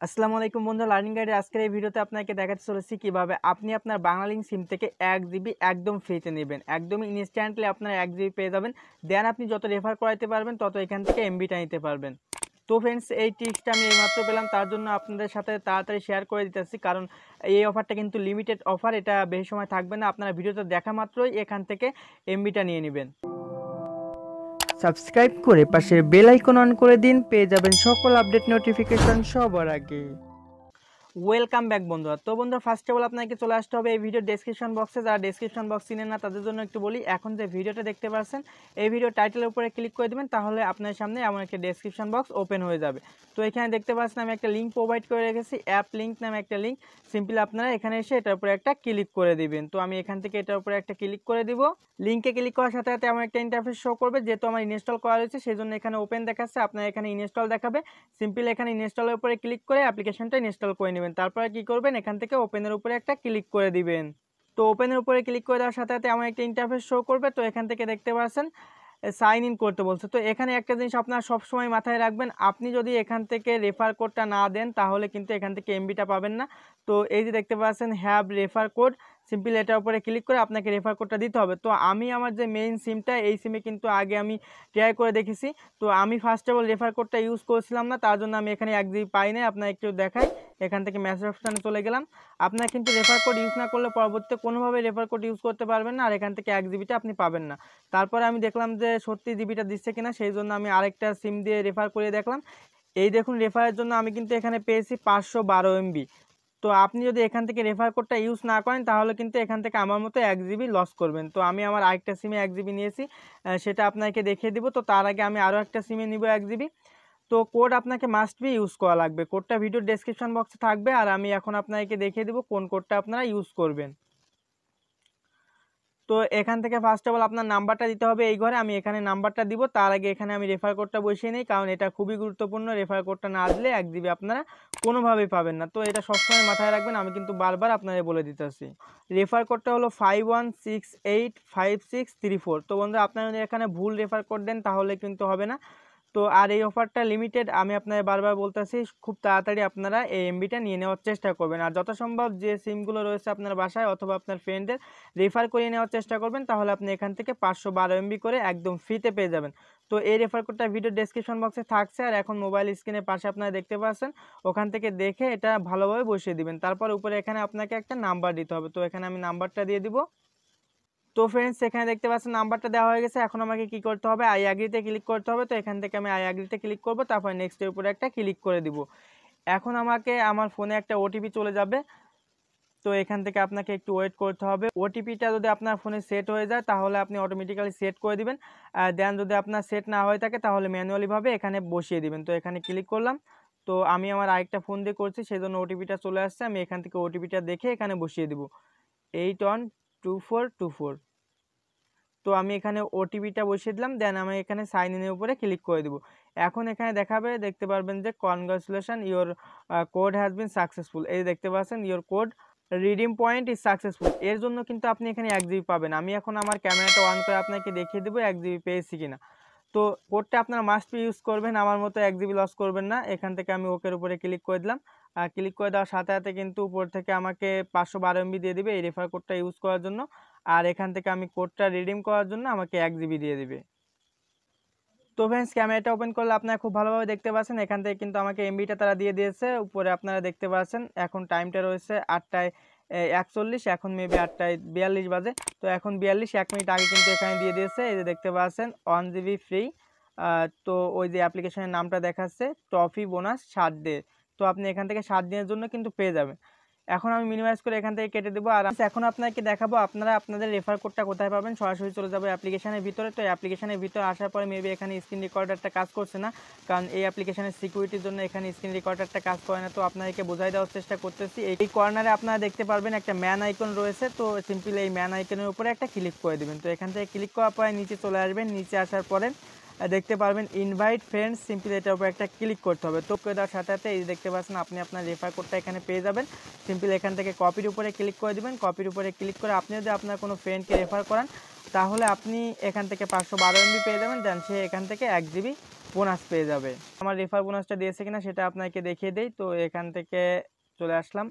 আসসালামু আলাইকুম বন্ধুরা, লার্নিং গাইডের আজকের এই ভিডিওতে আপনাকে দেখাতে চলেছি কিভাবে আপনি আপনার বাংলালিংক সিম থেকে 1 জিবি একদম ফ্রিতে নেবেন। একদমই ইনস্ট্যান্টলি আপনারা 1 জিবি পেয়ে যাবেন। দেন আপনি যত রেফার করাইতে পারবেন তত এখান থেকে এমবিটা নিতে পারবেন। তো ফ্রেন্ডস, এই ট্রিক্সটা আমি এইমাত্র পেলাম, তার জন্য আপনাদের সাথে তাড়াতাড়ি শেয়ার করে দিতেছি, কারণ এই অফারটা কিন্তু লিমিটেড অফার, এটা বেশি সময় থাকবে না। আপনারা ভিডিওতে দেখা মাত্রই এখান থেকে এমবিটা নিয়ে নেবেন। সাবস্ক্রাইব করে পাশের বেল আইকন অন করে দিন, পেয়ে যাবেন সকল আপডেট নোটিফিকেশন সবার আগে। ওয়েলকাম ব্যাক বন্ধুরা। তো বন্ধুরা, ফার্স্ট অফ অল আপনাকে চলে আসতে হবে এই ভিডিও ডেসক্রিপশন বক্সে। যারা ডেসক্রিপশন বক্স চিনেন না তাদের জন্য একটু বলি, এখন যে ভিডিওটা দেখতে পাচ্ছেন এই ভিডিও টাইটেলের উপরে ক্লিক করে দেবেন, তাহলে আপনার সামনে এমন একটা ডেসক্রিপশন বক্স ওপেন হয়ে যাবে। তো এখানে দেখতে পাচ্ছেন আমি একটা লিঙ্ক প্রোভাইড করে রেখেছি, অ্যাপ লিঙ্ক নামে একটা লিঙ্ক। সিম্পলি আপনারা এখানে এসে এটার উপরে একটা ক্লিক করে দিবেন। তো আমি এখান থেকে এটার উপরে একটা ক্লিক করে দিব। লিঙ্কে ক্লিক করার সাথে সাথে আমার একটা ইন্টারফেস শো করবে, যেহেতু আমার ইনস্টল করা রয়েছে সেই জন্য এখানে ওপেন দেখাচ্ছে, আপনার এখানে ইনস্টল দেখাবে। সিম্পলি এখানে ইনস্টলের উপরে ক্লিক করে অ্যাপ্লিকেশনটা ইনস্টল করে নেবেন। তারপরে কি করবেন, এখান থেকে ওপেনের উপরে একটা ক্লিক করে দিবেন। তো ওপেনের উপরে ক্লিক করে দেওয়ার সাথে সাথে আমার একটা ইন্টারফেস শো করবে। তো এখান থেকে দেখতে পাচ্ছেন সাইন ইন করতে বলছে। তো এখানে একটা জিনিস আপনারা সবসময় মাথায় রাখবেন, আপনি যদি এখান থেকে রেফার কোডটা না দেন তাহলে কিন্তু এখান থেকে এমবিটা পাবেন না। তো এই যে দেখতে পাচ্ছেন হ্যাভ রেফার কোড, সিম্পলি এটার উপরে ক্লিক করে আপনাকে রেফার কোডটা দিতে হবে। তো আমি আমার যে মেইন সিমটা, এই সিমে কিন্তু আগে আমি ট্রাই করে দেখেছি। তো আমি ফার্স্ট অফ অল রেফার কোডটা ইউজ করছিলাম না, তার জন্য আমি এখানে 1 জিবি পাই নাই। আপনার একটু দেখাই, এখান থেকে মেসেজ অপশানে চলে গেলাম। আপনার কিন্তু রেফার কোড ইউজ না করলে পরবর্তীতে কোনোভাবে রেফার কোড ইউজ করতে পারবেন না, আর এখান থেকে 1 জিবিটা আপনি পাবেন না। তারপরে আমি দেখলাম যে সত্যি জিবিটা দিচ্ছে কিনা, সেই জন্য আমি আরেকটা সিম দিয়ে রেফার করে দেখলাম। এই দেখুন, রেফারের জন্য আমি কিন্তু এখানে পেয়েছি 512 এমবি। তো আপনি যদি এখান থেকে রেফার কোডটা ইউজ না করেন তাহলে কিন্তু এখান থেকে আমার মতো 1 জিবি লস করবেন। তো আমি আমার আরেকটা সিমে 1 জিবি নিয়েছি, সেটা আপনাকে দেখিয়ে দিব। তো তার আগে আমি আরও একটা সিমে নিব 1 জিবি। তো কোড আপনাকে মাস্ট বি ইউজ করা লাগবে। কোডটা ভিডিওর ডেসক্রিপশন বক্সে থাকবে, আর আমি এখন আপনাকে দেখিয়ে দিব কোন কোডটা আপনারা ইউজ করবেন। তো এখান থেকে ফার্স্ট অফ অল আপনার নাম্বারটা দিতে হবে এই ঘরে। আমি এখানে নাম্বারটা দিব, তার আগে এখানে আমি রেফার কোডটা বসিয়ে নিই, কারণ এটা খুবই গুরুত্বপূর্ণ। রেফার কোডটা না দিলে 1 জিবি আপনারা কোনোভাবেই পাবেন না। তো এটা সবসময় মাথায় রাখবেন, আমি কিন্তু বারবার আপনাদের বলে দিতেছি। রেফার কোডটা হলো 51685634। তো বন্ধুরা, আপনারা যদি এখানে ভুল রেফার কোড দেন তাহলে কিন্তু হবে না। তো আর এই অফারটা লিমিটেড, আমি আপনাদের বারবার বলতেছি, খুব তাড়াতাড়ি আপনারা এই এমবিটা নিয়ে নেওয়ার চেষ্টা করবেন। আর যত সম্ভব যে সিমগুলো রয়েছে আপনার বাসায় অথবা আপনার ফ্রেন্ডদের রেফার করিয়ে নেওয়ার চেষ্টা করবেন, তাহলে আপনি এখান থেকে 512 এমবি করে একদম ফ্রিতে পেয়ে যাবেন। তো এই রেফার কোডটা ভিডিও ডেসক্রিপশন বক্সে থাকছে, আর এখন মোবাইল স্ক্রিনের পাশে আপনারা দেখতে পাচ্ছেন, ওখান থেকে দেখে এটা ভালোভাবে বসিয়ে দিবেন। তারপর উপরে এখানে আপনাকে একটা নাম্বার দিতে হবে। তো এখানে আমি নাম্বারটা দিয়ে দিব। তো ফ্রেন্ডস, এখানে দেখতে পাচ্ছেন নাম্বারটা দেওয়া হয়ে গেছে। এখন আমাকে কি করতে হবে, আই অ্যাগ্রিতে ক্লিক করতে হবে। তো এখান থেকে আমি আই অ্যাগ্রিতে ক্লিক করব, তারপর নেক্সটের উপরে একটা ক্লিক করে দিব। এখন আমাকে আমার ফোনে একটা ওটিপি চলে যাবে। তো এখান থেকে আপনাকে একটু ওয়েট করতে হবে। ওটিপিটা যদি আপনার ফোনে সেট হয়ে যায় তাহলে আপনি অটোমেটিক্যালি সেট করে দিবেন। দেন যদি আপনার সেট না হয়ে থাকে তাহলে ম্যানুয়ালিভাবে এখানে বসিয়ে দিবেন। তো এখানে ক্লিক করলাম। তো আমি আমার আরেকটা ফোন দিয়ে করছি, সেই জন্য ওটিপিটা চলে আসছে। আমি এখান থেকে ওটিপিটা দেখে এখানে বসিয়ে দিব 812424। তো আমি এখানে ওটিপিটা বসিয়ে দিলাম, দেন আমি এখানে সাইন ইনের উপরে ক্লিক করে দিব। এখন এখানে দেখাবে, দেখতে পারবেন যে congratulation, your code has been successful. এই দেখতে পাচ্ছেন your code redeem point is successful. এর জন্য কিন্তু আপনি এখানে 1 জিবি পাবেন। আমি এখন আমার ক্যামেরাটা অন করে আপনাকে দেখিয়ে দেবো 1 জিবি পেয়েছি কিনা। তো কোডটা আপনারা মাস্ট বি ইউজ করবেন, আমার মতো 1 জিবি লস করবেন না। এখান থেকে আমি ওকের উপরে ক্লিক করে দিলাম। ক্লিক করে দেওয়ার সাথে সাথে কিন্তু উপর থেকে আমাকে 512 এমবি দিয়ে দিবে এই রেফার কোডটা ইউজ করার জন্য। আর এখান থেকে আমি কোডটা রিডিম করার জন্য আমাকে 1 জিবি দিয়ে দিবে। তো ফ্রেন্ডস, ক্যামেরাটা ওপেন করলে আপনারা খুব ভালোভাবে দেখতে পাচ্ছেন, এখান থেকে কিন্তু আমাকে এমবিটা তারা দিয়ে দিয়েছে। উপরে আপনারা দেখতে পাচ্ছেন এখন টাইমটা রয়েছে 8টায় 41, এখন মেবি 8টায় 42 বাজে। তো এখন 42, 1 মিনিট আগে কিন্তু এখানে দিয়ে দিয়েছে। এই যে দেখতে পাচ্ছেন 1 জিবি ফ্রি। তো ওই যে অ্যাপ্লিকেশনের নামটা দেখাচ্ছে ট্রফি বোনাস 7 ডে। তো আপনি এখান থেকে 7 দিনের জন্য কিন্তু পেয়ে যাবেন। এখন আমি মিনিমাইজ করে এখান থেকে কেটে দেবো। আর এখন আপনাকে দেখাবো আপনারা আপনাদের রেফার কোডটা কোথায় পাবেন। সরাসরি চলে যাবো অ্যাপ্লিকেশনের ভিতরে। তো অ্যাপ্লিকেশনের ভিতরে আসার পরে মেবি এখানে স্ক্রিন রেকর্ডারটা কাজ করছে না, কারণ এই অ্যাপ্লিকেশনের সিকিউরিটির জন্য এখানে স্ক্রিন রেকর্ডারটা কাজ করে না। তো আপনাদেরকে বোঝাই দেওয়ার চেষ্টা করতেছি। এই কর্নারে আপনারা দেখতে পারবেন একটা ম্যান আইকন রয়েছে। তো সিম্পলি এই ম্যান আইকনের উপরে একটা ক্লিক করে দেবেন। তো এখান থেকে ক্লিক করার পরে নিচে চলে আসবেন। নিচে আসার পরে দেখতে পারবেন ইনভাইট ফ্রেন্ডস, সিম্পলি এটার উপর একটা ক্লিক করতে হবে। তো করে দেওয়ার সাথে সাথে এই দেখতে পাচ্ছেন আপনি আপনার রেফার কোডটা এখানে পেয়ে যাবেন। সিম্পলি এখান থেকে কপির উপরে ক্লিক করে দিবেন। কপির উপরে ক্লিক করে আপনি যদি আপনার কোনো ফ্রেন্ডকে রেফার করান তাহলে আপনি এখান থেকে 512 এমবি পেয়ে যাবেন। দেন সে এখান থেকে 1 জিবি বোনাস পেয়ে যাবে। আমার রেফার বোনাসটা দিয়েছে কিনা সেটা আপনাকে দেখিয়ে দেই। তো এখান থেকে চলে আসলাম,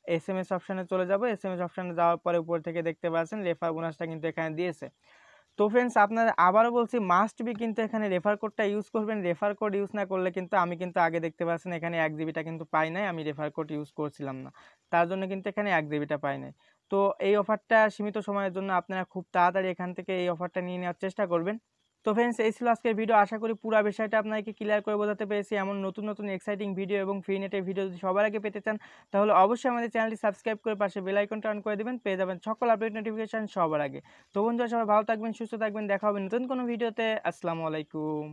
এসএমএস অপশানে চলে যাব। এসএমএস অপশানে যাওয়ার পরে উপর থেকে দেখতে পাচ্ছেন রেফার বোনাসটা কিন্তু এখানে দিয়েছে। তো ফ্রেন্ডস, আপনারা আবারও বলছি, মাস্ট বি কিন্তু এখানে রেফার কোডটা ইউজ করবেন। রেফার কোড ইউজ না করলে কিন্তু আমি কিন্তু আগে দেখতে পাচ্ছেন এখানে 1 জিবিটা কিন্তু পাই নাই, আমি রেফার কোড ইউজ করছিলাম না, তার জন্য কিন্তু এখানে 1 জিবিটা পাই নাই। তো এই অফারটা সীমিত সময়ের জন্য, আপনারা খুব তাড়াতাড়ি এখান থেকে এই অফারটা নিয়ে নেওয়ার চেষ্টা করবেন। তো ফ্রেন্ডস, এই ছিল আজকের ভিডিও। আশা করি পুরো বিষয়টা আপনাকে ক্লিয়ার করে বোঝাতে পেরেছি। এমন নতুন নতুন এক্সাইটিং ভিডিও এবং ফ্রি নেটের ভিডিও যদি সবার আগে পেতে চান, তাহলে অবশ্যই আমাদের চ্যানেলটি সাবস্ক্রাইব করে পাশে বেল আইকনটা অন করে দিবেন, পেয়ে যাবেন সকল আপডেট নোটিফিকেশন সবার আগে। তো বন্ধুরা, সবাই ভালো থাকবেন, সুস্থ থাকবেন, দেখা হবে নতুন কোনো ভিডিওতে। আসসালামু আলাইকুম।